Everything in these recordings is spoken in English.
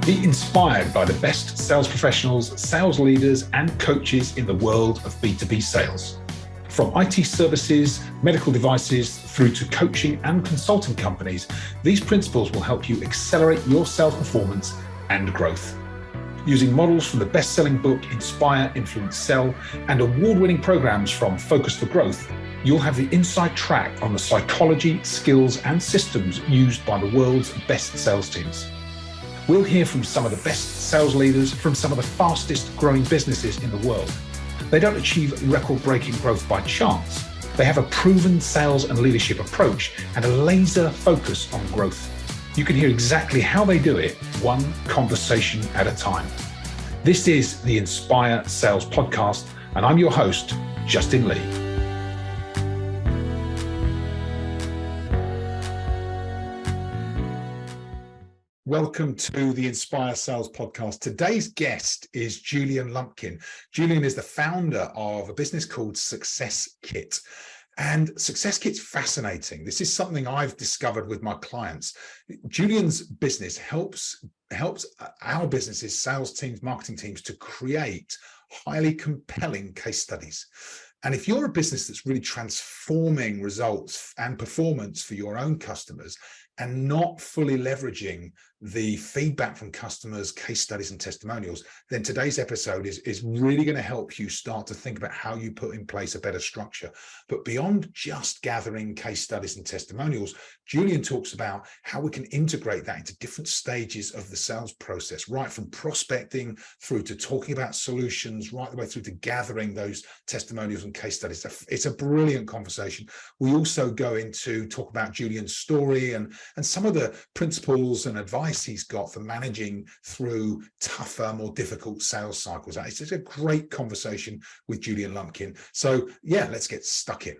Be inspired by the best sales professionals, sales leaders, and coaches in the world of B2B sales. From IT services, medical devices, through to coaching and consulting companies, these principles will help you accelerate your sales performance and growth. Using models from the best-selling book Inspire, Influence, Sell, and award-winning programs from Focus for Growth, you'll have the inside track on the psychology, skills, and systems used by the world's best sales teams. We'll hear from some of the best sales leaders from some of the fastest growing businesses in the world. They don't achieve record-breaking growth by chance. They have a proven sales and leadership approach and a laser focus on growth. You can hear exactly how they do it, one conversation at a time. This is the Inspire Sales Podcast, and I'm your host, Justin Lee. Welcome to the Inspire Sales Podcast. Today's guest is Julian Lumpkin. Julian is the founder of a business called Successkit. And Successkit's fascinating. This is something I've discovered with my clients. Julian's business helps our businesses, sales teams, marketing teams to create highly compelling case studies. And if you're a business that's really transforming results and performance for your own customers and not fully leveraging the feedback from customers, case studies, and testimonials, then today's episode is really going to help you start to think about how you put in place a better structure. But beyond just gathering case studies and testimonials, Julian talks about how we can integrate that into different stages of the sales process, right from prospecting through to talking about solutions, right the way through to gathering those testimonials and case studies. It's a brilliant conversation. We also go into talk about Julian's story and some of the principles and advice he's got for managing through tougher, more difficult sales cycles. It's just a great conversation with Julian Lumpkin. So yeah, let's get stuck in.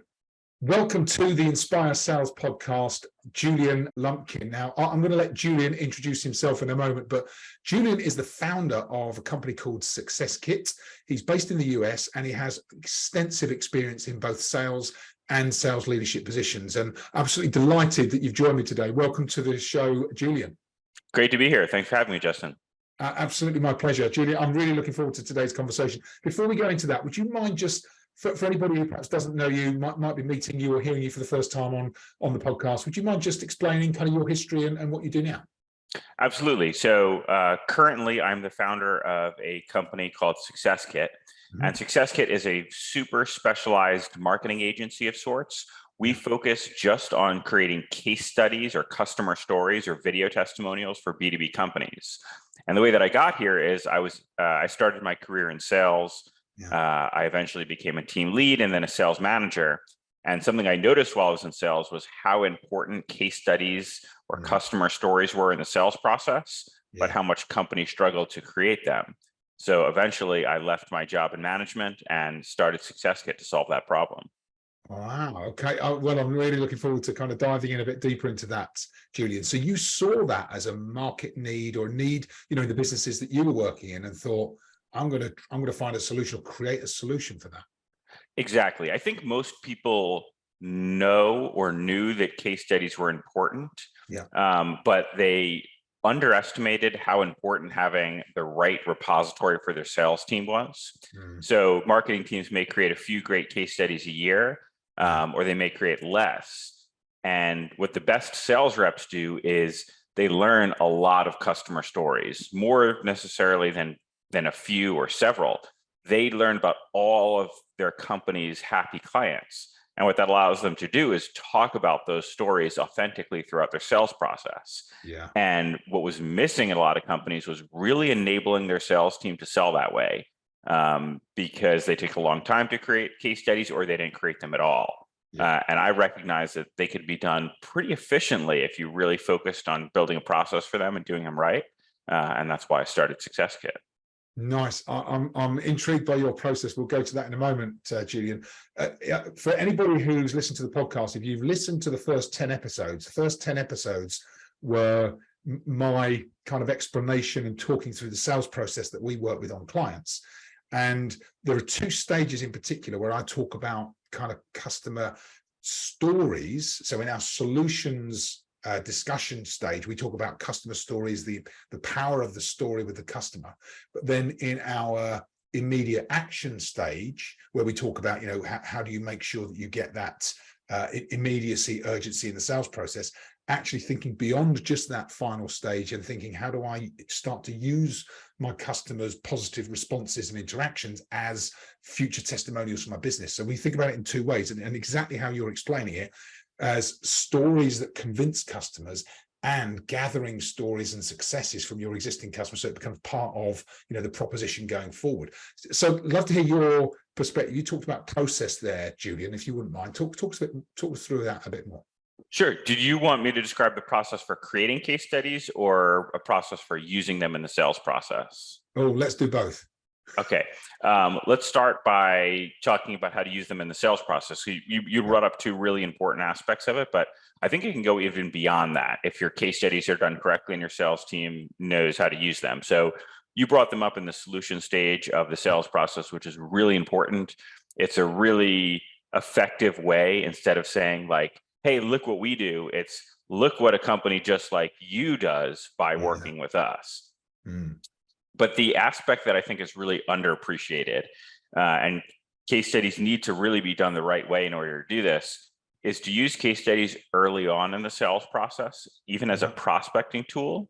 Welcome to the Inspire Sales Podcast, Julian Lumpkin. Now, I'm going to let Julian introduce himself in a moment, but Julian is the founder of a company called Successkit. He's based in the US and he has extensive experience in both sales and sales leadership positions. And I'm absolutely delighted that you've joined me today. Welcome to the show, Julian. Great to be here. Thanks for having me, Justin. Absolutely my pleasure. Julian, I'm really looking forward to today's conversation. Before we go into that, would you mind just, for anybody who perhaps doesn't know you, might be meeting you or hearing you for the first time on the podcast, would you mind just explaining kind of your history and what you do now? Absolutely. So currently, I'm the founder of a company called Successkit. Mm-hmm. And Successkit is a super specialized marketing agency of sorts. We focus just on creating case studies or customer stories or video testimonials for B2B companies. And the way that I got here is I started my career in sales. Yeah. I eventually became a team lead and then a sales manager. And something I noticed while I was in sales was how important case studies or customer stories were in the sales process, but how much companies struggled to create them. So eventually I left my job in management and started Successkit to solve that problem. Wow. Okay. Well, I'm really looking forward to kind of diving in a bit deeper into that, Julian. So you saw that as a market need or need, in the businesses that you were working in, and thought, I'm going to find a solution or create a solution for that. Exactly. I think most people know or knew that case studies were important, but they underestimated how important having the right repository for their sales team was. So marketing teams may create a few great case studies a year, or they may create less. And what the best sales reps do is they learn a lot of customer stories, more necessarily than a few or several. They learn about all of their company's happy clients. And what that allows them to do is talk about those stories authentically throughout their sales process. Yeah. And what was missing in a lot of companies was really enabling their sales team to sell that way, because they take a long time to create case studies or they didn't create them at all. Yeah. And I recognize that they could be done pretty efficiently if you really focused on building a process for them and doing them right. And that's why I started Successkit. Nice. I'm intrigued by your process. We'll go to that in a moment, Julian. For anybody who's listened to the podcast, if you've listened to the first 10 episodes were my kind of explanation and talking through the sales process that we work with on clients. And there are two stages in particular where I talk about kind of customer stories. So in our solutions discussion stage, we talk about customer stories, the power of the story with the customer. But then in our immediate action stage, where we talk about, how do you make sure that you get that immediacy, urgency in the sales process, actually thinking beyond just that final stage and thinking, how do I start to use my customers' positive responses and interactions as future testimonials for my business? So we think about it in two ways, and exactly how you're explaining it, as stories that convince customers and gathering stories and successes from your existing customers, so it becomes part of the proposition going forward. So I'd love to hear your perspective. You talked about process there, Julian, if you wouldn't mind. Talk us through that a bit more. Sure. Did you want me to describe the process for creating case studies or a process for using them in the sales process? Oh, let's do both. Okay. Let's start by talking about how to use them in the sales process. So you brought up two really important aspects of it, but I think it can go even beyond that if your case studies are done correctly and your sales team knows how to use them. So you brought them up in the solution stage of the sales process, which is really important. It's a really effective way, instead of saying like, hey, look what we do, it's look what a company just like you does by working with us. But the aspect that I think is really underappreciated, and case studies need to really be done the right way in order to do this, is to use case studies early on in the sales process, even as a prospecting tool,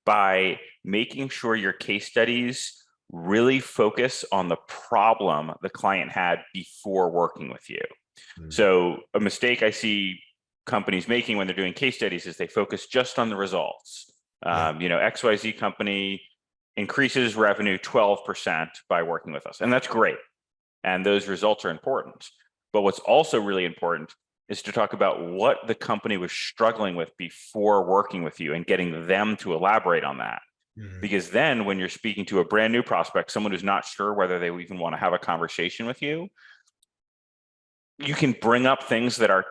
by making sure your case studies really focus on the problem the client had before working with you. So a mistake I see companies making when they're doing case studies is they focus just on the results. XYZ company increases revenue 12% by working with us, and that's great. And those results are important. But what's also really important is to talk about what the company was struggling with before working with you and getting them to elaborate on that. Because then when you're speaking to a brand new prospect, someone who's not sure whether they even want to have a conversation with you, you can bring up things that are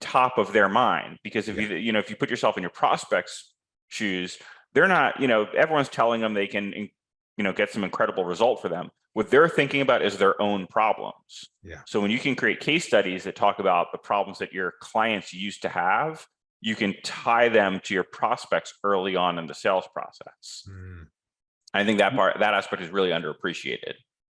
top of their mind. Because if if you put yourself in your prospect's shoes, they're not, everyone's telling them they can, get some incredible result for them. What they're thinking about is their own problems. So when you can create case studies that talk about the problems that your clients used to have, you can tie them to your prospects early on in the sales process. I think that aspect is really underappreciated.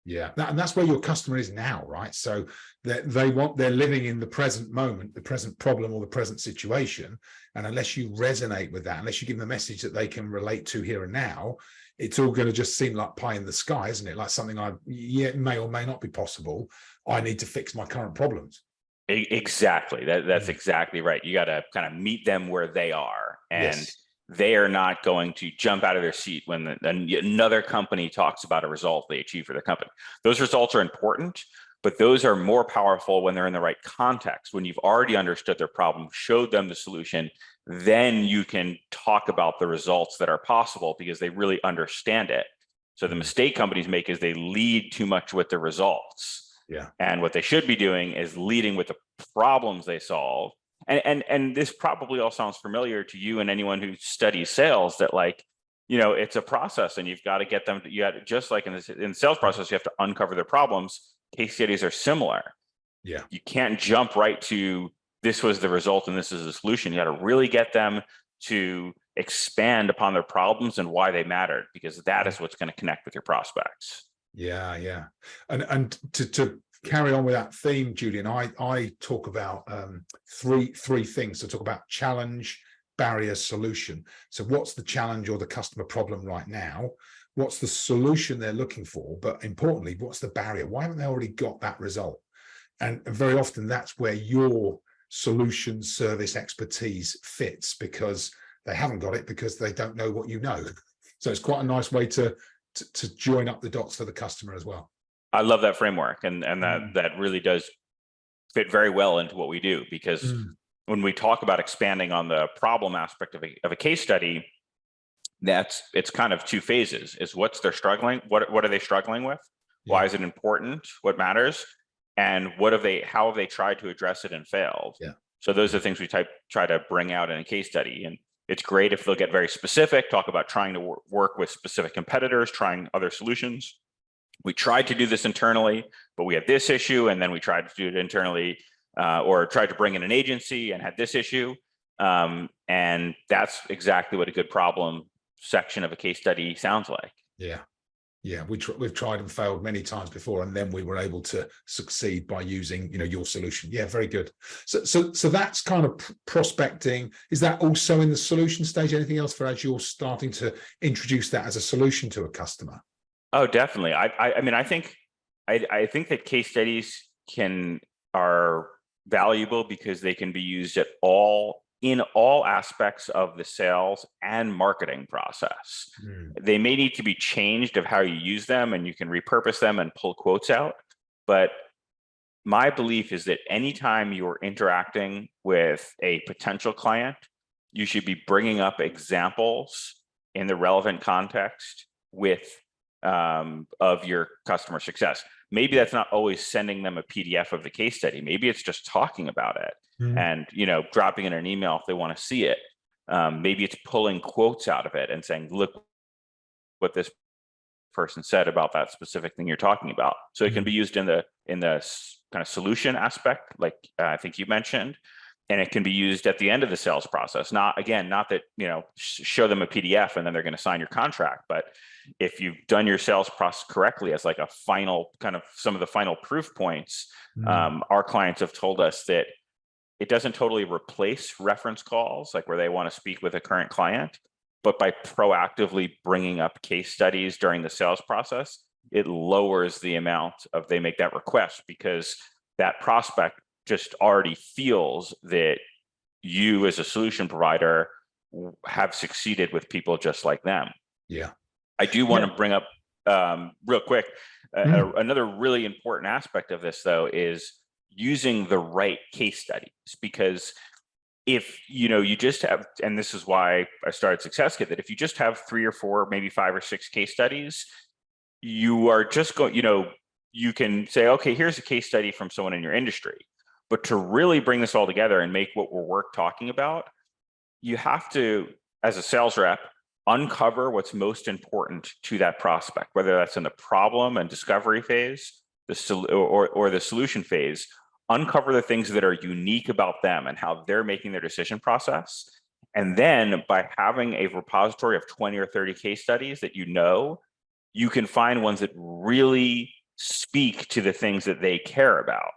And that's where your customer is now, right? So they're living in the present moment, the present problem or the present situation. And unless you resonate with that, unless you give them a message that they can relate to here and now, it's all going to just seem like pie in the sky, isn't it? Like something may or may not be possible. I need to fix my current problems. Exactly. That's exactly right. You got to kind of meet them where they are. And they are not going to jump out of their seat when another company talks about a result they achieve for the company. Those results are important, but those are more powerful when they're in the right context. When you've already understood their problem, showed them the solution, then you can talk about the results that are possible because they really understand it. So the mistake companies make is they lead too much with the results. And what they should be doing is leading with the problems they solve. And this probably all sounds familiar to you and anyone who studies sales, that it's a process and you've got to get them, just like in the sales process, you have to uncover their problems. Case studies are similar. You can't jump right to this was the result and this is the solution. You got to really get them to expand upon their problems and why they mattered, because that is what's going to connect with your prospects. And to carry on with that theme, Julian, I talk about three things. So talk about challenge, barrier, solution. So what's the challenge or the customer problem right now? What's the solution they're looking for? But importantly, what's the barrier? Why haven't they already got that result? And very often that's where your solution service expertise fits, because they haven't got it because they don't know what you know. So it's quite a nice way to join up the dots for the customer as well. I love that framework, and that really does fit very well into what we do, because when we talk about expanding on the problem aspect of a case study, it's kind of two phases. Is what are they struggling with? Why is it important? What matters? And how have they tried to address it and failed? So those are the things we try to bring out in a case study. And it's great if they'll get very specific, talk about trying to work with specific competitors, trying other solutions. We tried to do this internally, but we had this issue, and then we tried to do it internally, or tried to bring in an agency and had this issue. And that's exactly what a good problem section of a case study sounds like. Yeah. Yeah, we've tried and failed many times before, and then we were able to succeed by using, your solution. Yeah, very good. So that's kind of prospecting. Is that also in the solution stage? Anything else for as you're starting to introduce that as a solution to a customer? Oh, definitely. I mean, I think that case studies are valuable because they can be used in all aspects of the sales and marketing process. They may need to be changed of how you use them, and you can repurpose them and pull quotes out. But my belief is that anytime you're interacting with a potential client, you should be bringing up examples in the relevant context of your customer success. Maybe that's not always sending them a PDF of the case study. Maybe it's just talking about it and, dropping in an email if they want to see it. Maybe it's pulling quotes out of it and saying, look what this person said about that specific thing you're talking about. So it can be used in the kind of solution aspect, like I think you mentioned, and it can be used at the end of the sales process. Not that, show them a PDF and then they're going to sign your contract, but if you've done your sales process correctly as like a final kind of some of the final proof points, our clients have told us that it doesn't totally replace reference calls, like where they want to speak with a current client, but by proactively bringing up case studies during the sales process, it lowers the amount of they make that request, because that prospect just already feels that you as a solution provider have succeeded with people just like them. Yeah. I do want to bring up real quick, another really important aspect of this, though, is using the right case studies, because if you just have, and this is why I started Successkit, that if you just have 3 or 4, maybe 5 or 6 case studies, you are just going, you can say, okay, here's a case study from someone in your industry. But to really bring this all together and make what we're talking about, you have to, as a sales rep, uncover what's most important to that prospect, whether that's in the problem and discovery phase, or the solution phase. Uncover the things that are unique about them and how they're making their decision process. And then by having a repository of 20 or 30 case studies that you can find ones that really speak to the things that they care about.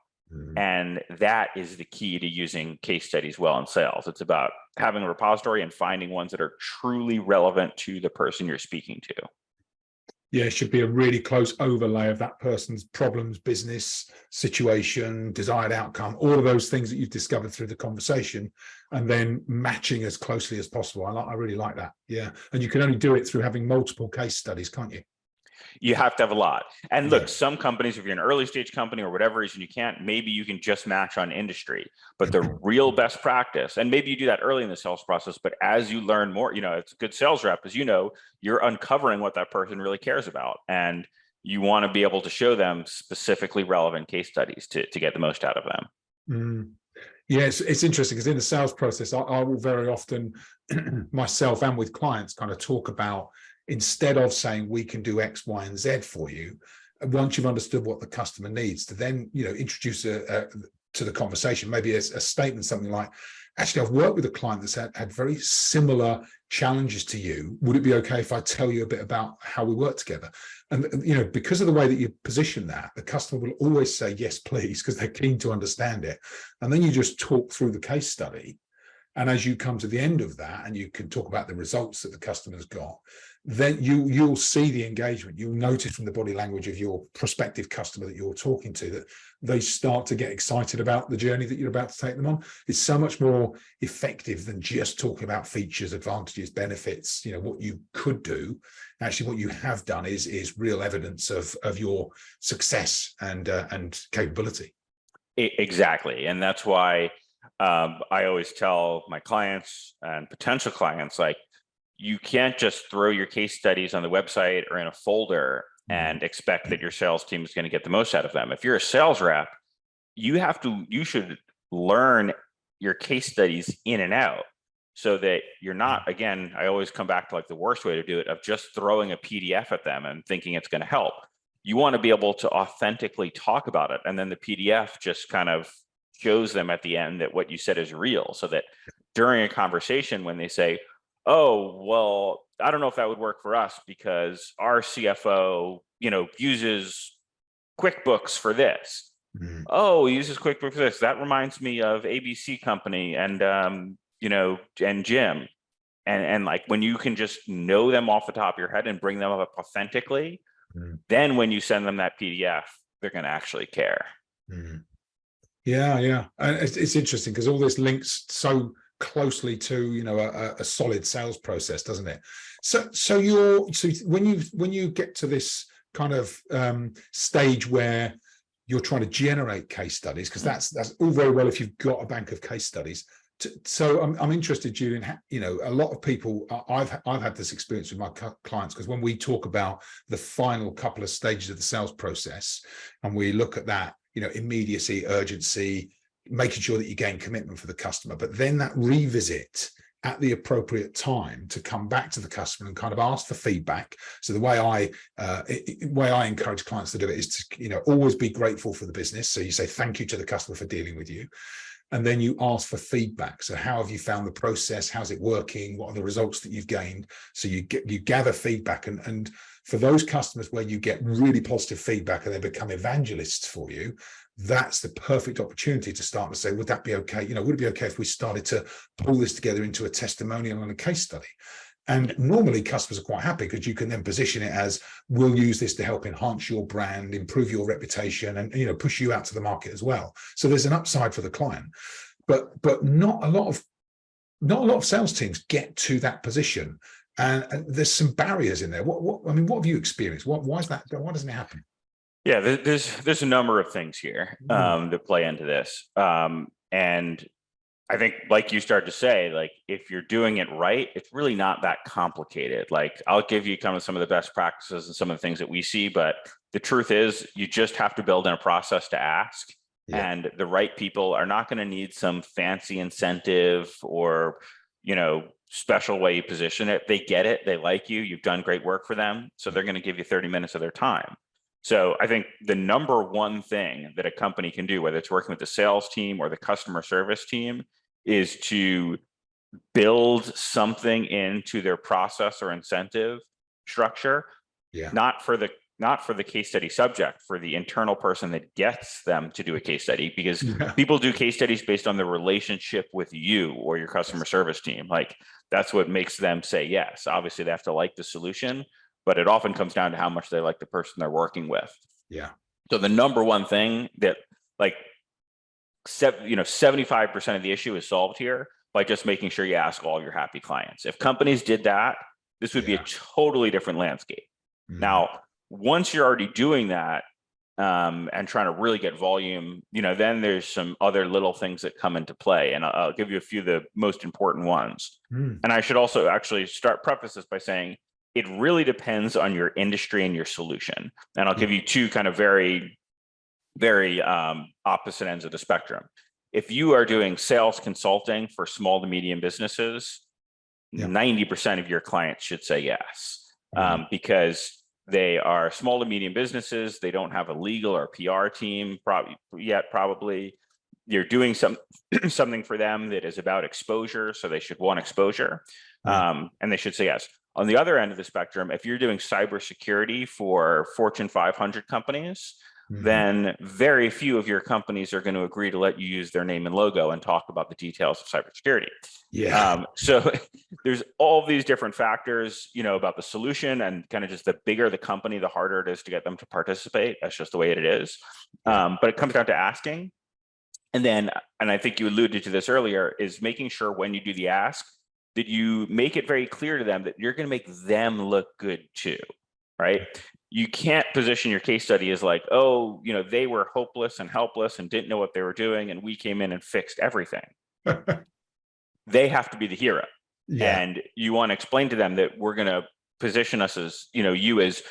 And that is the key to using case studies well in sales. It's about having a repository and finding ones that are truly relevant to the person you're speaking to. Yeah, it should be a really close overlay of that person's problems, business situation, desired outcome, all of those things that you've discovered through the conversation, and then matching as closely as possible. I really like that. Yeah. And you can only do it through having multiple case studies, can't you? You have to have a lot. And look, some companies, if you're an early stage company or whatever reason you can't, maybe you can just match on industry. But the real best practice, and maybe you do that early in the sales process, but as you learn more, it's a good sales rep, as you're uncovering what that person really cares about. And you want to be able to show them specifically relevant case studies to get the most out of them. Yeah, it's interesting because in the sales process, I will very often myself and with clients kind of talk about, instead of saying we can do X, Y, and Z for you, once you've understood what the customer needs, to then introduce to the conversation maybe a statement, something like, actually, I've worked with a client that's had very similar challenges to you. Would it be okay if I tell you a bit about how we work together? And because of the way that you position that, the customer will always say yes, please, because they're keen to understand it. And then you just talk through the case study. And as you come to the end of that, and you can talk about the results that the customer's got, then you'll see the engagement. You'll notice from the body language of your prospective customer that you're talking to that they start to get excited about the journey that you're about to take them on. It's so much more effective than just talking about features, advantages, benefits, what you could do. Actually, what you have done is real evidence of your success and capability. Exactly. And that's why I always tell my clients and potential clients, like, you can't just throw your case studies on the website or in a folder and expect that your sales team is going to get the most out of them. If you're a sales rep, you should learn your case studies in and out, so that you're not, again, I always come back to like the worst way to do it, of just throwing a PDF at them and thinking it's going to help. You want to be able to authentically talk about it, and then the PDF just kind of shows them at the end that what you said is real, so that during a conversation when they say, oh, well, I don't know if that would work for us because our CFO, uses QuickBooks for this. Oh, he uses QuickBooks for this. That reminds me of ABC Company and, and Jim. And like when you can just know them off the top of your head and bring them up authentically, then when you send them that PDF, they're going to actually care. Yeah. And it's interesting because all this links so closely to, a solid sales process, doesn't it? So when you get to this kind of stage where you're trying to generate case studies, because that's all very well if you've got a bank of case studies. So I'm interested, Julian, a lot of people, I've had this experience with my clients, because when we talk about the final couple of stages of the sales process and we look at that, immediacy, urgency, making sure that you gain commitment for the customer, but then that revisit at the appropriate time to come back to the customer and kind of ask for feedback. So the way I encourage clients to do it is to, always be grateful for the business. So you say thank you to the customer for dealing with you. And then you ask for feedback. So how have you found the process? How's it working? What are the results that you've gained? So you gather feedback. And for those customers where you get really positive feedback and they become evangelists for you, that's the perfect opportunity to start to say, would that be okay? Would it be okay if we started to pull this together into a testimonial and a case study? And normally customers are quite happy because you can then position it as, we'll use this to help enhance your brand, improve your reputation, and push you out to the market as well. So there's an upside for the client, but not a lot of sales teams get to that position, and there's some barriers in there. What have you experienced? Why is that? Why doesn't it happen? Yeah, there's a number of things here that play into this, and I think, like you started to say, like if you're doing it right, it's really not that complicated. Like I'll give you kind of some of the best practices and some of the things that we see, but the truth is you just have to build in a process to ask. Yeah. And the right people are not going to need some fancy incentive or, special way you position it. They get it. They like you. You've done great work for them. So they're going to give you 30 minutes of their time. So I think the number one thing that a company can do, whether it's working with the sales team or the customer service team, is to build something into their process or incentive structure, not for the case study subject, for the internal person that gets them to do a case study, because people do case studies based on the relationship with you or your customer service team. Like that's what makes them say yes. Obviously they have to like the solution, but it often comes down to how much they like the person they're working with. Yeah. So the number one thing that 75% of the issue is solved here by just making sure you ask all your happy clients. If companies did that, this would be a totally different landscape. Now, once you're already doing that and trying to really get volume, then there's some other little things that come into play. And I'll give you a few of the most important ones. And I should also actually preface this by saying, it really depends on your industry and your solution. And I'll give you two kind of very, very opposite ends of the spectrum. If you are doing sales consulting for small to medium businesses, 90% of your clients should say yes, because they are small to medium businesses. They don't have a legal or PR team probably. You're doing something for them that is about exposure, so they should want exposure, and they should say yes. On the other end of the spectrum, if you're doing cybersecurity for Fortune 500 companies, then very few of your companies are going to agree to let you use their name and logo and talk about the details of cybersecurity. So there's all these different factors, about the solution, and kind of just the bigger the company, the harder it is to get them to participate. That's just the way it is. But it comes down to asking. And I think you alluded to this earlier, is making sure when you do the ask that you make it very clear to them that you're going to make them look good too, right? You can't position your case study as like, oh, they were hopeless and helpless and didn't know what they were doing, and we came in and fixed everything. They have to be the hero. And you want to explain to them that we're going to position us as, you as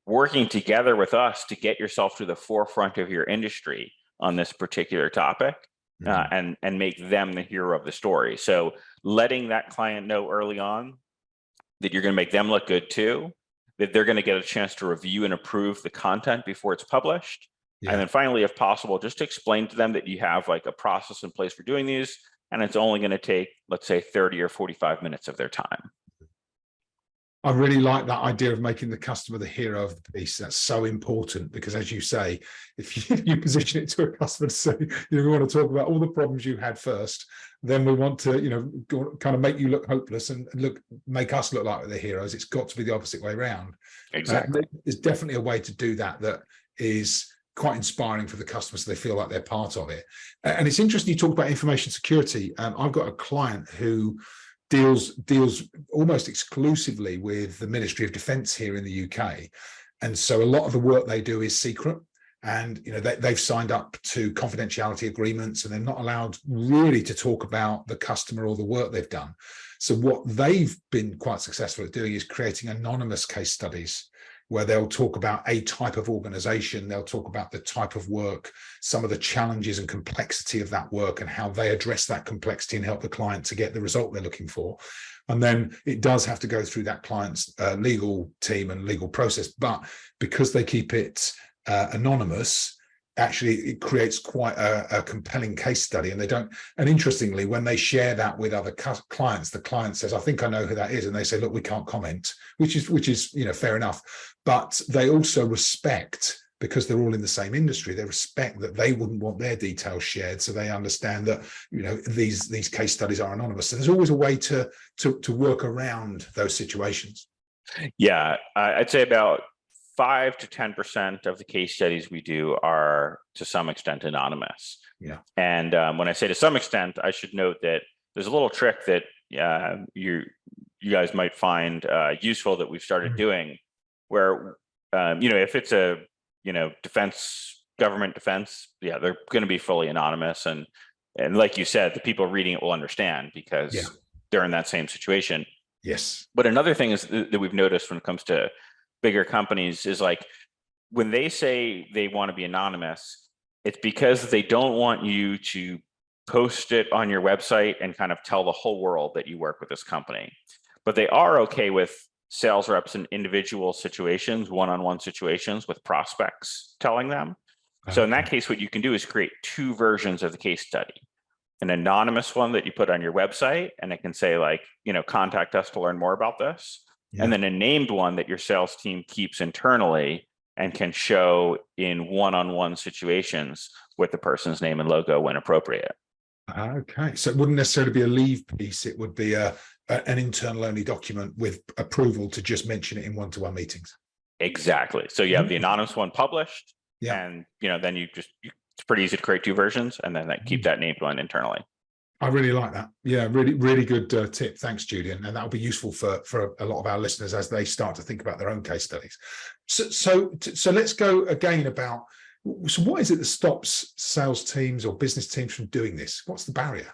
working together with us to get yourself to the forefront of your industry on this particular topic, and make them the hero of the story. So letting that client know early on that you're going to make them look good too, that they're going to get a chance to review and approve the content before it's published, And then finally, if possible, just to explain to them that you have like a process in place for doing these, and it's only going to take, let's say, 30 or 45 minutes of their time. I really like that idea of making the customer the hero of the piece. That's so important, because as you say, if you position it to a customer to say, we want to talk about all the problems you had first, then we want to, kind of make you look hopeless and make us look like the heroes. It's got to be the opposite way around. Exactly. There's definitely a way to do that is quite inspiring for the customers, so they feel like they're part of it. And it's interesting you talk about information security. I've got a client who deals almost exclusively with the Ministry of Defence here in the UK, and so a lot of the work they do is secret, and they've signed up to confidentiality agreements, and they're not allowed really to talk about the customer or the work they've done. So what they've been quite successful at doing is creating anonymous case studies, where they'll talk about a type of organization, they'll talk about the type of work, some of the challenges and complexity of that work, and how they address that complexity and help the client to get the result they're looking for. And then it does have to go through that client's legal team and legal process, but because they keep it anonymous, actually it creates quite a compelling case study. And interestingly, when they share that with other clients, the client says, I think I know who that is, and they say, look, we can't comment, which is fair enough. But they also respect, because they're all in the same industry, they respect that they wouldn't want their details shared, so they understand that these case studies are anonymous. So there's always a way to work around those situations. Yeah, I'd say about 5 to 10% of the case studies we do are to some extent anonymous. Yeah. And when I say to some extent, I should note that there's a little trick that you guys might find useful that we've started doing, where if it's a government defense, they're going to be fully anonymous, and like you said, the people reading it will understand because they're in that same situation. Yes. But another thing is that we've noticed when it comes to bigger companies is, like, when they say they want to be anonymous, it's because they don't want you to post it on your website and kind of tell the whole world that you work with this company. But they are okay with sales reps in individual situations, one-on-one situations with prospects telling them. So in that case, what you can do is create 2 versions of the case study. An anonymous one that you put on your website, and it can say, like, contact us to learn more about this. Yeah. And then a named one that your sales team keeps internally and can show in one-on-one situations with the person's name and logo when appropriate. Okay, so it wouldn't necessarily be a leave piece. It would be an internal only document with approval to just mention it in one-to-one meetings. Exactly. So you have the anonymous one published, and then it's pretty easy to create 2 versions, and then keep that named one internally. I really like that. Yeah, really, really good tip. Thanks, Julian. And that'll be useful for a lot of our listeners as they start to think about their own case studies. So let's go again about, so what is it that stops sales teams or business teams from doing this? What's the barrier?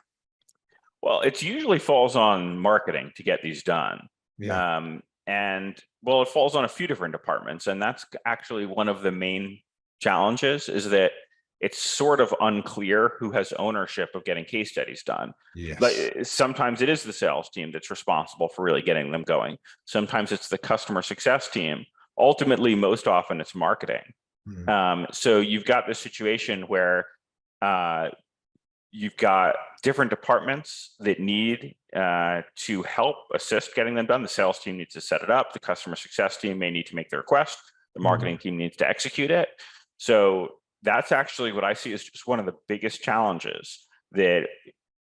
Well, it usually falls on marketing to get these done. Yeah. And it falls on a few different departments. And that's actually one of the main challenges, is that it's sort of unclear who has ownership of getting case studies done. Yes. But sometimes it is the sales team that's responsible for really getting them going. Sometimes it's the customer success team. Ultimately, most often it's marketing. So you've got this situation where you've got different departments that need to help assist getting them done. The sales team needs to set it up. The customer success team may need to make the request. The marketing team needs to execute it. So that's actually what I see as just one of the biggest challenges, that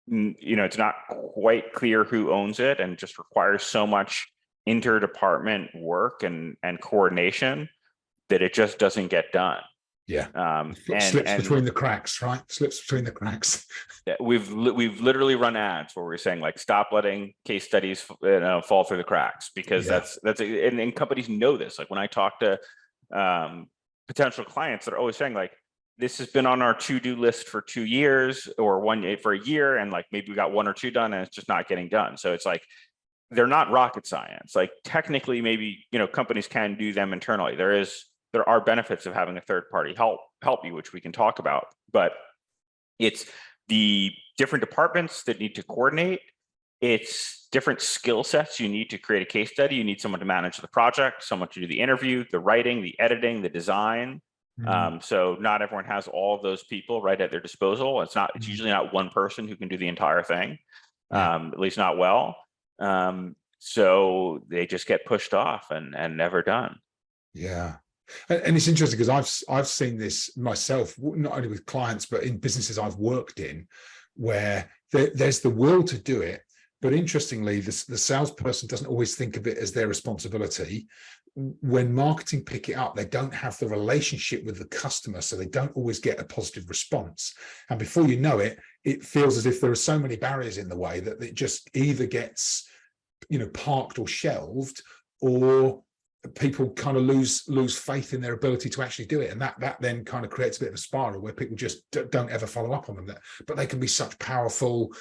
it's not quite clear who owns it, and just requires so much interdepartment work and coordination that it just doesn't get done. Yeah. Slips between the cracks, right? Slips between the cracks. We've literally run ads where we're saying, like, stop letting case studies fall through the cracks, because and companies know this. Like, when I talk to potential clients, they're always saying, like, this has been on our to-do list for 2 years, or for a year, and like maybe we got 1 or 2 done, and it's just not getting done. So it's like, they're not rocket science. Like, technically, maybe companies can do them internally. There are benefits of having a third party help you, which we can talk about, but it's the different departments that need to coordinate. It's different skill sets you need to create a case study. You need someone to manage the project, someone to do the interview, the writing, the editing, the design. So not everyone has all of those people right at their disposal. It's usually not one person who can do the entire thing, at least not well. So they just get pushed off and never done. Yeah. And it's interesting because I've seen this myself, not only with clients, but in businesses I've worked in, where there's the will to do it. But interestingly, the salesperson doesn't always think of it as their responsibility. When marketing pick it up, they don't have the relationship with the customer, so they don't always get a positive response. And before you know it, it feels as if there are so many barriers in the way that it just either gets, parked or shelved, or people kind of lose faith in their ability to actually do it, and that then kind of creates a bit of a spiral where people just don't ever follow up on them. But they can be such powerful,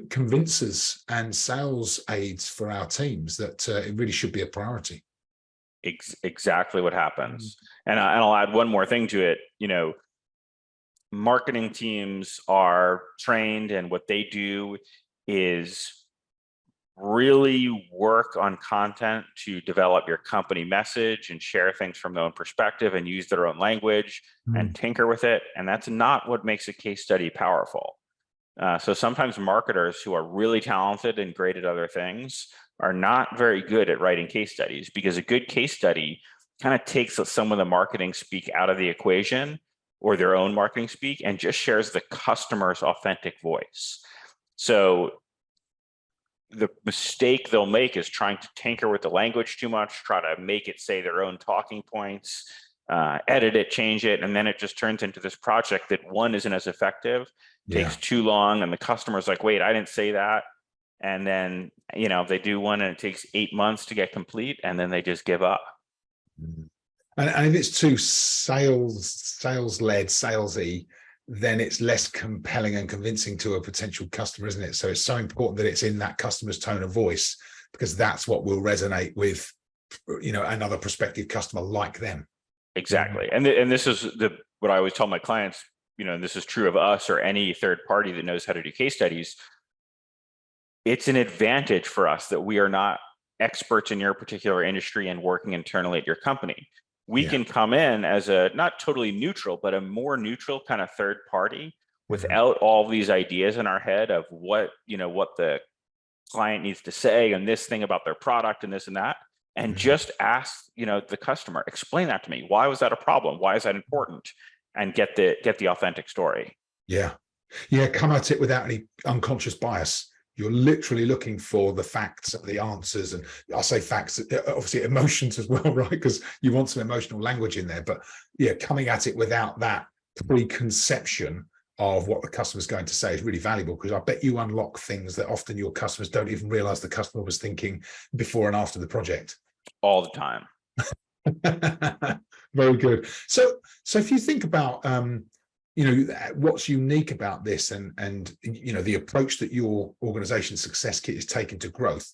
convincers and sales aids for our teams that it really should be a priority. Exactly what happens. And I'll add one more thing to it. Marketing teams are trained, and what they do is really work on content to develop your company message and share things from their own perspective and use their own language and tinker with it. And that's not what makes a case study powerful. So sometimes marketers who are really talented and great at other things are not very good at writing case studies, because a good case study kind of takes some of the marketing speak out of the equation, or their own marketing speak, and just shares the customer's authentic voice. So the mistake they'll make is trying to tinker with the language too much, try to make it say their own talking points, edit it, change it, and then it just turns into this project that, one, isn't as effective, takes too long, and the customer's like, wait, I didn't say that. And then, they do one and it takes 8 months to get complete, and then they just give up. And if it's too sales-led, salesy, then it's less compelling and convincing to a potential customer, isn't it? So it's so important that it's in that customer's tone of voice, because that's what will resonate with, another prospective customer like them. Exactly. And this is what I always tell my clients, and this is true of us or any third party that knows how to do case studies. It's an advantage for us that we are not experts in your particular industry and working internally at your company. We can come in as a not totally neutral, but a more neutral kind of third party without all these ideas in our head of what the client needs to say and this thing about their product and this and that, and just ask, the customer, explain that to me. Why was that a problem? Why is that important? And get the authentic story. Yeah. Come at it without any unconscious bias. You're literally looking for the facts and the answers, and I say facts, obviously emotions as well, right? Because you want some emotional language in there, but coming at it without that preconception of what the customer's going to say is really valuable, because I bet you unlock things that often your customers don't even realize the customer was thinking before and after the project. All the time. Very good. So if you think about what's unique about this and the approach that your organization Successkit is taking to growth,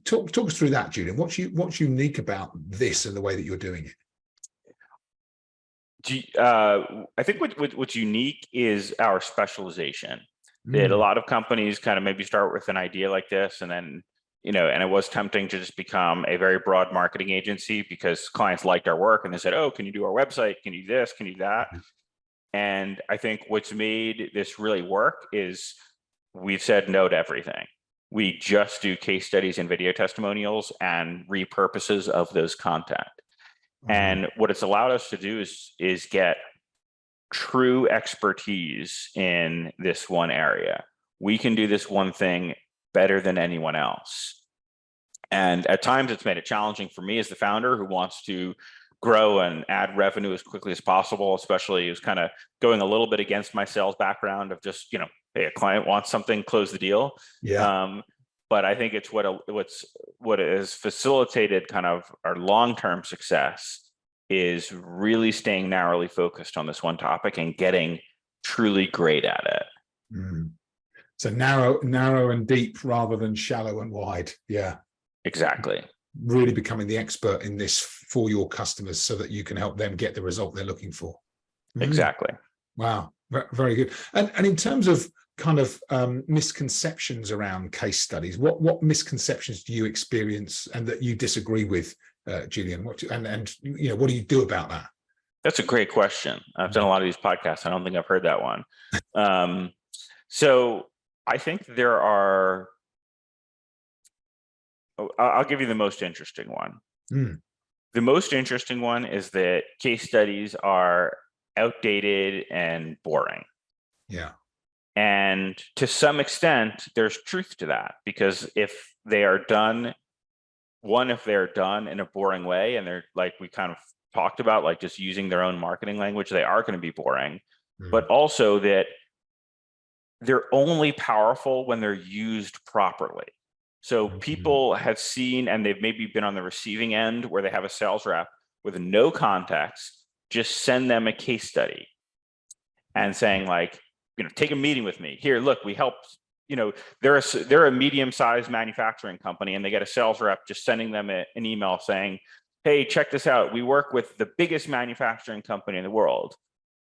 talk us through that, Julian. What's unique about this and the way that you're doing it? I think what's unique is our specialization. That a lot of companies kind of maybe start with an idea like this, and then and it was tempting to just become a very broad marketing agency because clients liked our work and they said, oh, can you do our website? Can you do this? Can you do that? And I think what's made this really work is we've said no to everything. We just do case studies and video testimonials and repurposes of those content. And what it's allowed us to do is get true expertise in this one area. We can do this one thing better than anyone else. And at times it's made it challenging for me as the founder who wants to grow and add revenue as quickly as possible, especially who's kind of going a little bit against my sales background of just, hey, a client wants something, close the deal. But I think it's what has facilitated kind of our long-term success is really staying narrowly focused on this one topic and getting truly great at it. So narrow and deep rather than shallow and wide. Yeah, exactly. Really becoming the expert in this for your customers so that you can help them get the result they're looking for. Exactly. Wow, very good. And in terms of kind of misconceptions around case studies, what misconceptions do you experience and that you disagree with, Julian? And what do you do about that? That's a great question. I've done a lot of these podcasts. I don't think I've heard that one. So I think there are, I'll give you the most interesting one. The most interesting one is that case studies are outdated and boring. Yeah. And to some extent, there's truth to that, because if they are done, if they're done in a boring way, and they're, like we kind of talked about, like just using their own marketing language, they are going to be boring. But also that they're only powerful when they're used properly. So people have seen, and they've maybe been on the receiving end where they have a sales rep with no context, just send them a case study and saying, like, take a meeting with me. Here, look, we helped, they're a medium-sized manufacturing company, and they get a sales rep just sending them an email saying, hey, check this out. We work with the biggest manufacturing company in the world.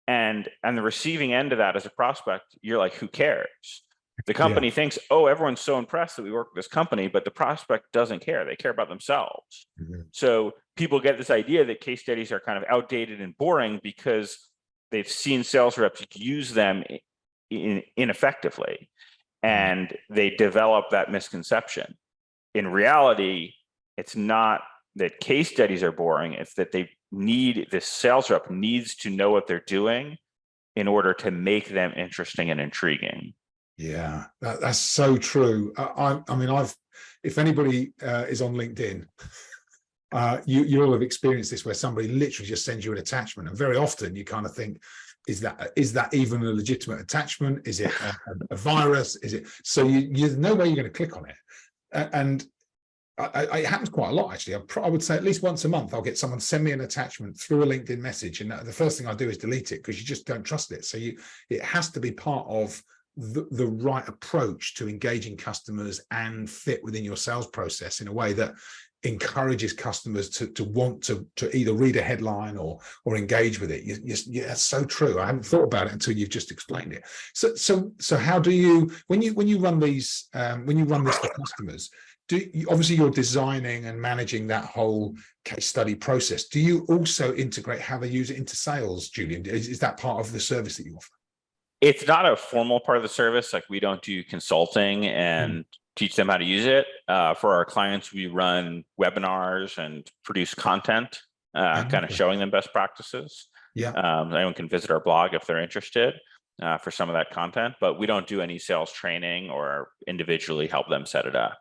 And the receiving end of that as a prospect, you're like, who cares? The company thinks, oh, everyone's so impressed that we work with this company, but the prospect doesn't care. They care about themselves. So people get this idea that case studies are kind of outdated and boring because they've seen sales reps use them ineffectively, and they develop that misconception. In reality, it's not that case studies are boring. It's that this sales rep needs to know what they're doing in order to make them interesting and intriguing. Yeah, that's so true. I mean, if anybody is on LinkedIn, you all have experienced this, where somebody literally just sends you an attachment, and very often you kind of think, is that even a legitimate attachment? Is it a virus? Is it? So there's no way you're going to click on it, and it happens quite a lot, actually. I would say at least once a month I'll get someone send me an attachment through a LinkedIn message, and the first thing I do is delete it, because you just don't trust it. So it has to be part of the right approach to engaging customers and fit within your sales process in a way that encourages customers to want to either read a headline or engage with it. Yeah, that's so true. I hadn't thought about it until you've just explained it. So how do you, when you run these when you run this for customers, obviously you're designing and managing that whole case study process. Do you also integrate how they use it into sales, Julian? Is that part of the service that you offer? It's not a formal part of the service. Like, we don't do consulting and teach them how to use it. For our clients, we run webinars and produce content, kind of showing them best practices. Anyone can visit our blog if they're interested for some of that content, but we don't do any sales training or individually help them set it up.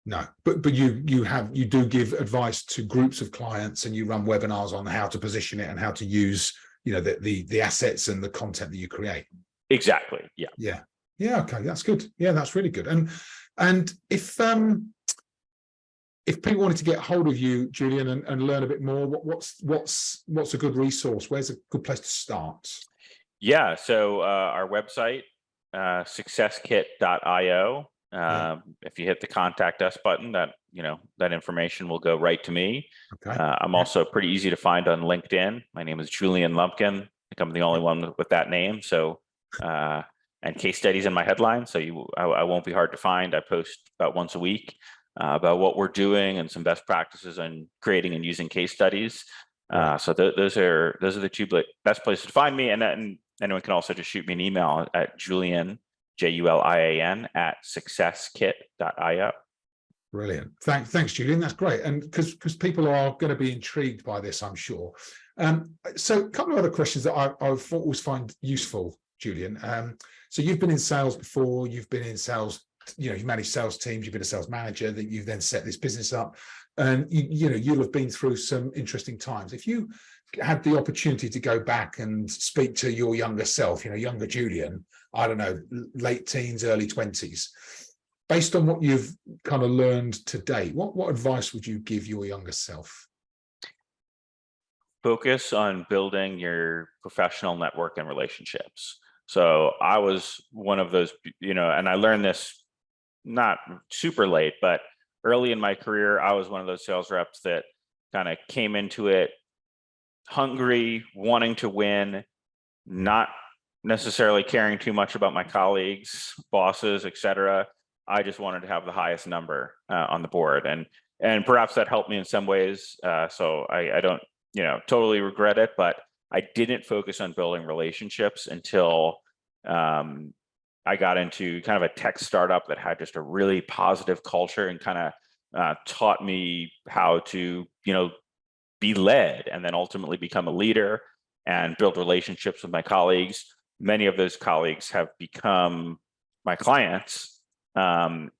No, but you do give advice to groups of clients, and you run webinars on how to position it and how to use the assets and the content that you create. Exactly. Yeah. Okay, that's good. Yeah, that's really good. And if people wanted to get hold of you, Julian, and learn a bit more, what's a good resource? Where's a good place to start? Yeah. So our website, successkit.io. If you hit the contact us button, that information will go right to me. Okay. I'm also pretty easy to find on LinkedIn. My name is Julian Lumpkin. I think I'm the only one with that name. So and case studies in my headline, so I won't be hard to find. I post about once a week about what we're doing and some best practices on creating and using case studies. So those are the two best places to find me. And then anyone can also just shoot me an email at Julian, Julian @successkit.io. Brilliant. Thanks, Julian. That's great. And because people are going to be intrigued by this, I'm sure. So a couple of other questions that I always find useful, Julian. So you've been in sales before. You've been in sales. You've managed sales teams. You've been a sales manager. That you've then set this business up, and you'll have been through some interesting times. If you had the opportunity to go back and speak to your younger self, younger Julian, I don't know, late teens, early 20s, based on what you've kind of learned to date, what advice would you give your younger self? Focus on building your professional network and relationships. So I was one of those, and I learned this not super late, but early in my career, I was one of those sales reps that kind of came into it hungry, wanting to win, not necessarily caring too much about my colleagues, bosses, etc. I just wanted to have the highest number on the board, and perhaps that helped me in some ways. So I don't, totally regret it, but I didn't focus on building relationships until I got into kind of a tech startup that had just a really positive culture and kind of taught me how to, be led and then ultimately become a leader and build relationships with my colleagues. Many of those colleagues have become my clients, and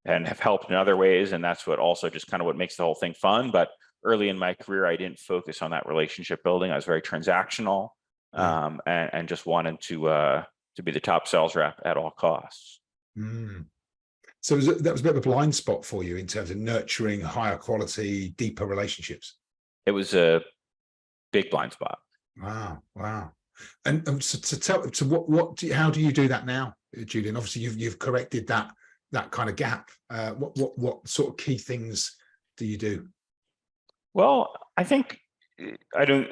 have helped in other ways. And that's what also just kind of what makes the whole thing fun. But early in my career, I didn't focus on that relationship building. I was very transactional, and just wanted to be the top sales rep at all costs. Mm. So that was a bit of a blind spot for you in terms of nurturing higher quality, deeper relationships. It was a big blind spot. Wow, wow. And how do you do that now, Julian? Obviously, you've corrected that kind of gap. What sort of key things do you do? Well, I think I don't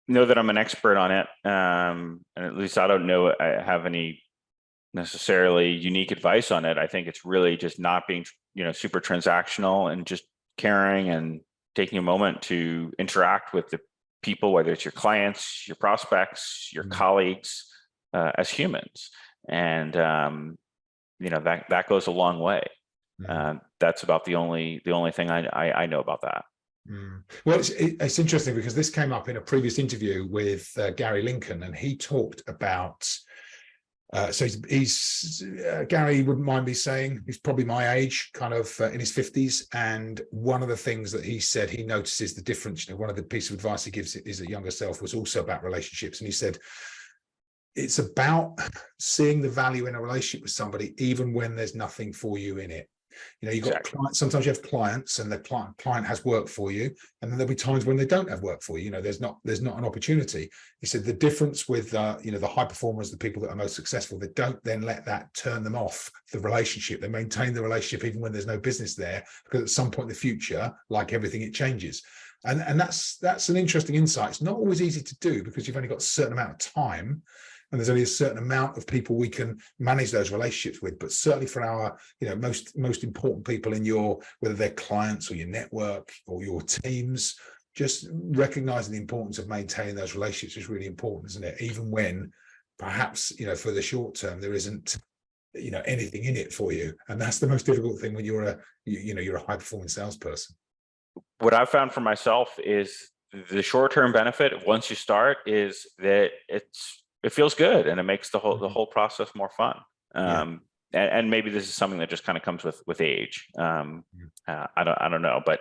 know that I'm an expert on it, and at least I don't know I have any necessarily unique advice on it. I think it's really just not being, super transactional and just caring and taking a moment to interact with the people, whether it's your clients, your prospects, your colleagues, as humans. And, that goes a long way. That's about the only thing I know about that. Well, it's interesting because this came up in a previous interview with Gary Lincoln, and he talked about so he's Gary wouldn't mind me saying he's probably my age, kind of in his 50s. And one of the things that he said he notices the difference, one of the pieces of advice he gives his younger self was also about relationships. And he said, it's about seeing the value in a relationship with somebody, even when there's nothing for you in it. You've got clients, sometimes you have clients and the client has work for you, and then there'll be times when they don't have work for you. There's not an opportunity. He said the difference with the high performers, the people that are most successful, they don't then let that turn them off the relationship. They maintain the relationship even when there's no business there, because at some point in the future, like everything, it changes. And that's an interesting insight. It's not always easy to do because you've only got a certain amount of time, and there's only a certain amount of people we can manage those relationships with. But certainly for our, most important people in whether they're clients or your network or your teams, just recognizing the importance of maintaining those relationships is really important, isn't it? Even when perhaps, for the short term, there isn't, anything in it for you. And that's the most difficult thing when you're a high performing salesperson. What I've found for myself is the short-term benefit once you start is that it feels good and it makes the whole process more fun. And maybe this is something that just kind of comes with age. I don't know, but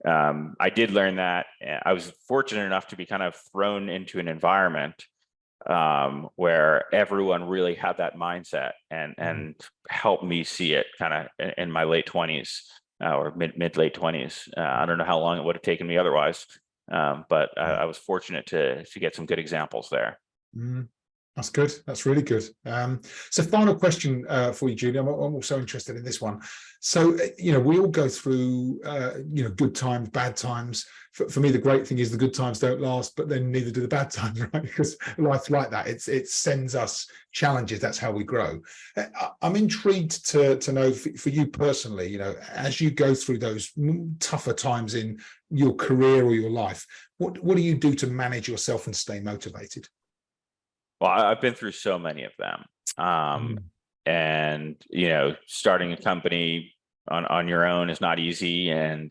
I did learn that. I was fortunate enough to be kind of thrown into an environment where everyone really had that mindset and helped me see it kind of in my late 20s or mid late 20s. I don't know how long it would have taken me otherwise, but I was fortunate to get some good examples there. That's good. That's really good. So final question for you, Julie. I'm also interested in this one. So, we all go through, good times, bad times. For me, the great thing is the good times don't last, but then neither do the bad times, right? Because life's like that. It sends us challenges. That's how we grow. I'm intrigued to know for you personally, as you go through those tougher times in your career or your life, what do you do to manage yourself and stay motivated? Well, I've been through so many of them. And, starting a company on your own is not easy, and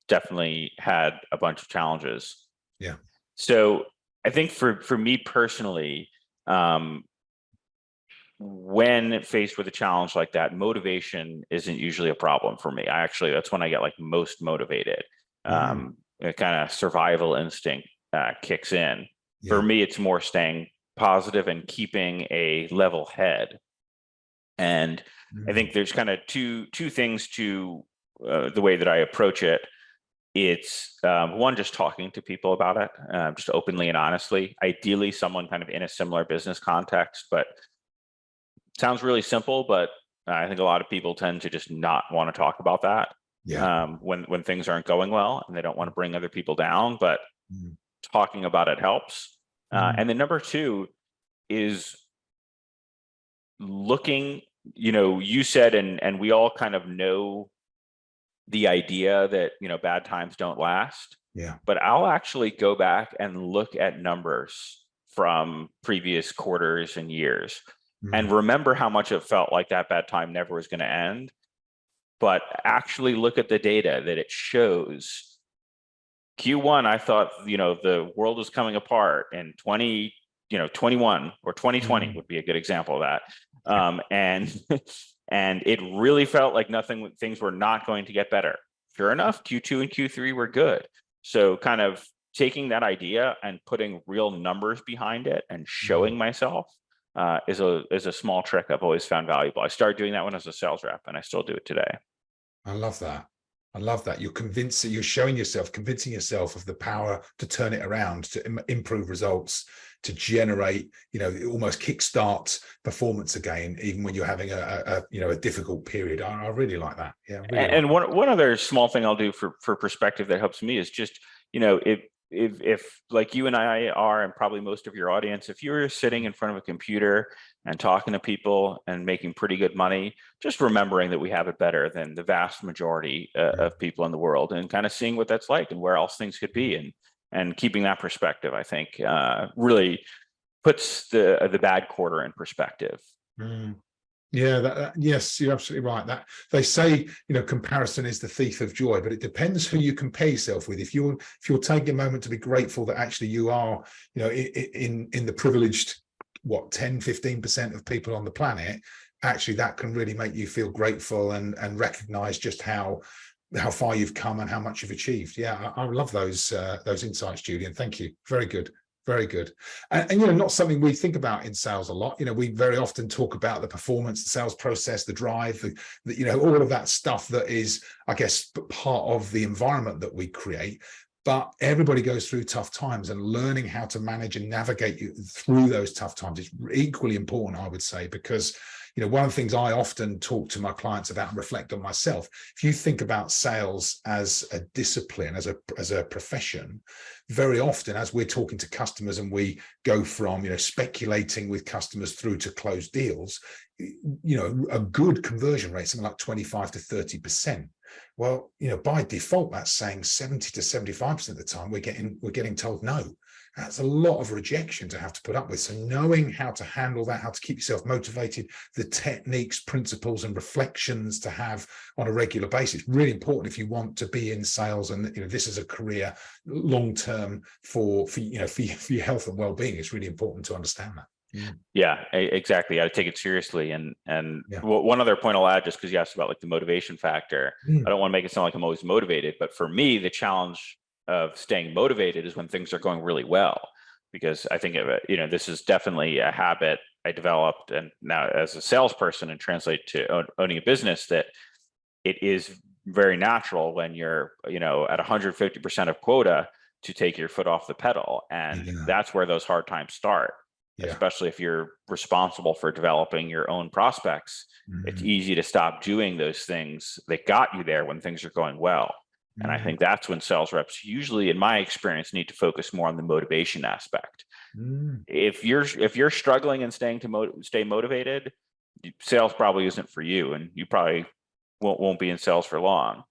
definitely had a bunch of challenges. Yeah. So I think for me personally, when faced with a challenge like that, motivation isn't usually a problem for me. That's when I get like most motivated. Kind of survival instinct kicks in. Yeah. For me, it's more staying positive and keeping a level head. And I think there's kind of two things to the way that I approach it. It's one, just talking to people about it, just openly and honestly, ideally someone kind of in a similar business context, but it sounds really simple, but I think a lot of people tend to just not want to talk about that. Yeah. When things aren't going well and they don't want to bring other people down, but talking about it helps. And then number two is looking, you said, and we all kind of know the idea that, bad times don't last. Yeah. But I'll actually go back and look at numbers from previous quarters and years and remember how much it felt like that bad time never was going to end. But actually look at the data that it shows. Q1, I thought, the world was coming apart, and 21 or 2020 would be a good example of that. And it really felt like things were not going to get better. Sure enough, Q2 and Q3 were good. So kind of taking that idea and putting real numbers behind it and showing myself is a small trick I've always found valuable. I started doing that when I was a sales rep, and I still do it today. I love that. I love that. You're showing yourself, convincing yourself of the power to turn it around, to improve results, to generate, almost kickstart performance again, even when you're having a difficult period. I really like that. Yeah. Really and one other small thing I'll do for perspective that helps me is just, if like you and I are, and probably most of your audience, if you're sitting in front of a computer and talking to people and making pretty good money, just remembering that we have it better than the vast majority of people in the world, and kind of seeing what that's like and where else things could be, and keeping that perspective, I think, really puts the bad quarter in perspective. Yeah, yes, you're absolutely right. That they say, comparison is the thief of joy, but it depends who you compare yourself with. If you're taking a moment to be grateful that actually you are, in the privileged, 10-15% of people on the planet, actually that can really make you feel grateful and recognize just how far you've come and how much you've achieved. Yeah, I love those insights, Julian. Thank you. Very good. Very good. And not something we think about in sales a lot. We very often talk about the performance, the sales process, the drive, all of that stuff that is, I guess, part of the environment that we create. But everybody goes through tough times, and learning how to manage and navigate through those tough times is equally important, I would say, because one of the things I often talk to my clients about and reflect on myself, if you think about sales as a discipline, as a profession, very often as we're talking to customers and we go from, speculating with customers through to close deals, a good conversion rate, something like 25 to 30%. Well, by default, that's saying 70 to 75% of the time we're getting told no. That's a lot of rejection to have to put up with. So knowing how to handle that, how to keep yourself motivated, the techniques, principles, and reflections to have on a regular basis, really important if you want to be in sales and this is a career long term for your health and well-being. It's really important to understand that. Yeah, exactly. I take it seriously. And one other point I'll add, just because you asked about like the motivation factor, I don't want to make it sound like I'm always motivated, but for me, the challenge of staying motivated is when things are going really well, because I think this is definitely a habit I developed, and now as a salesperson, and translate to owning a business, that it is very natural when you're at 150% of quota to take your foot off the pedal, and that's where those hard times start. Especially if you're responsible for developing your own prospects, it's easy to stop doing those things that got you there when things are going well. And I think that's when sales reps usually, in my experience, need to focus more on the motivation aspect. If you're struggling and stay motivated, sales probably isn't for you, and you probably won't be in sales for long.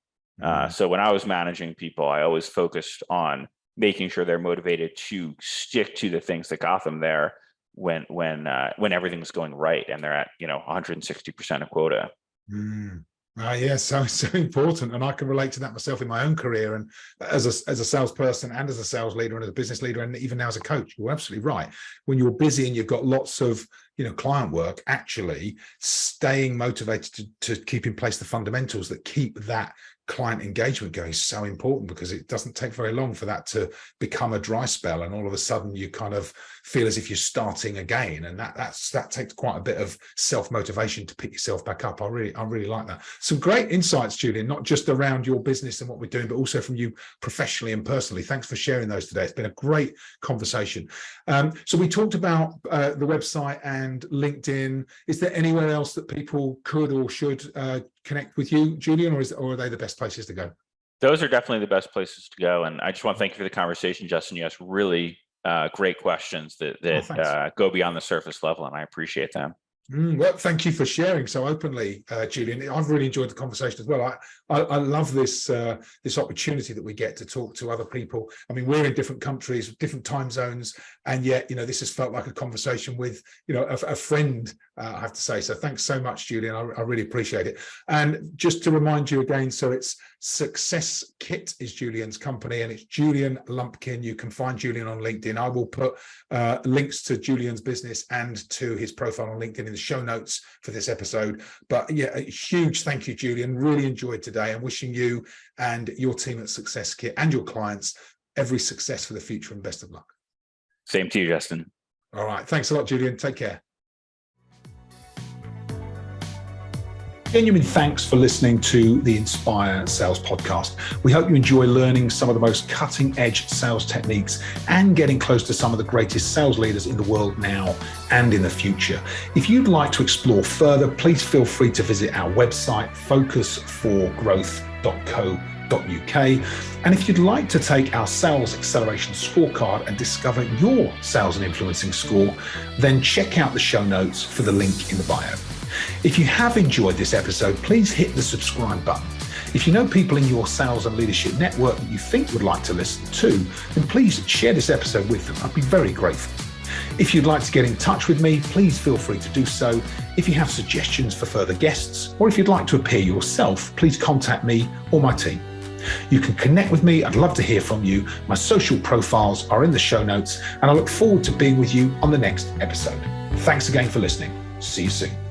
So when I was managing people, I always focused on making sure they're motivated to stick to the things that got them there when everything was going right and they're at 160% of quota. Yeah, so important, and I can relate to that myself in my own career, and as a salesperson, and as a sales leader, and as a business leader, and even now as a coach. You're absolutely right. When you're busy and you've got lots of client work, actually staying motivated to keep in place the fundamentals that keep that client engagement going is so important, because it doesn't take very long for that to become a dry spell, and all of a sudden you kind of feel as if you're starting again, and that takes quite a bit of self-motivation to pick yourself back up. I really like that. Some great insights, Julian, not just around your business and what we're doing, but also from you professionally and personally. Thanks for sharing those today. It's been a great conversation. So we talked about the website and LinkedIn. Is there anywhere else that people could or should connect with you, Julian, or are they the best places to go? Those are definitely the best places to go. And I just want to thank you for the conversation, Justin. You asked really great questions that go beyond the surface level, and I appreciate them. Well, thank you for sharing so openly, Julian. I've really enjoyed the conversation as well. I love this this opportunity that we get to talk to other people. I mean, we're in different countries, different time zones, and yet, this has felt like a conversation with, a friend, I have to say. So thanks so much, Julian. I really appreciate it. And just to remind you again, so it's Successkit is Julian's company, and it's Julian Lumpkin. You can find Julian on LinkedIn. I will put links to Julian's business and to his profile on LinkedIn in the show notes for this episode. But yeah, a huge thank you, Julian. Really enjoyed today, and wishing you and your team at Successkit and your clients every success for the future, and best of luck. Same to you, Justin. All right. Thanks a lot, Julian. Take care. Genuine thanks for listening to the Inspire Sales Podcast. We hope you enjoy learning some of the most cutting-edge sales techniques and getting close to some of the greatest sales leaders in the world now and in the future. If you'd like to explore further, please feel free to visit our website, focusforgrowth.co.uk. And if you'd like to take our Sales Acceleration Scorecard and discover your sales and influencing score, then check out the show notes for the link in the bio. If you have enjoyed this episode, please hit the subscribe button. If you know people in your sales and leadership network that you think would like to listen to, then please share this episode with them. I'd be very grateful. If you'd like to get in touch with me, please feel free to do so. If you have suggestions for further guests, or if you'd like to appear yourself, please contact me or my team. You can connect with me. I'd love to hear from you. My social profiles are in the show notes, and I look forward to being with you on the next episode. Thanks again for listening. See you soon.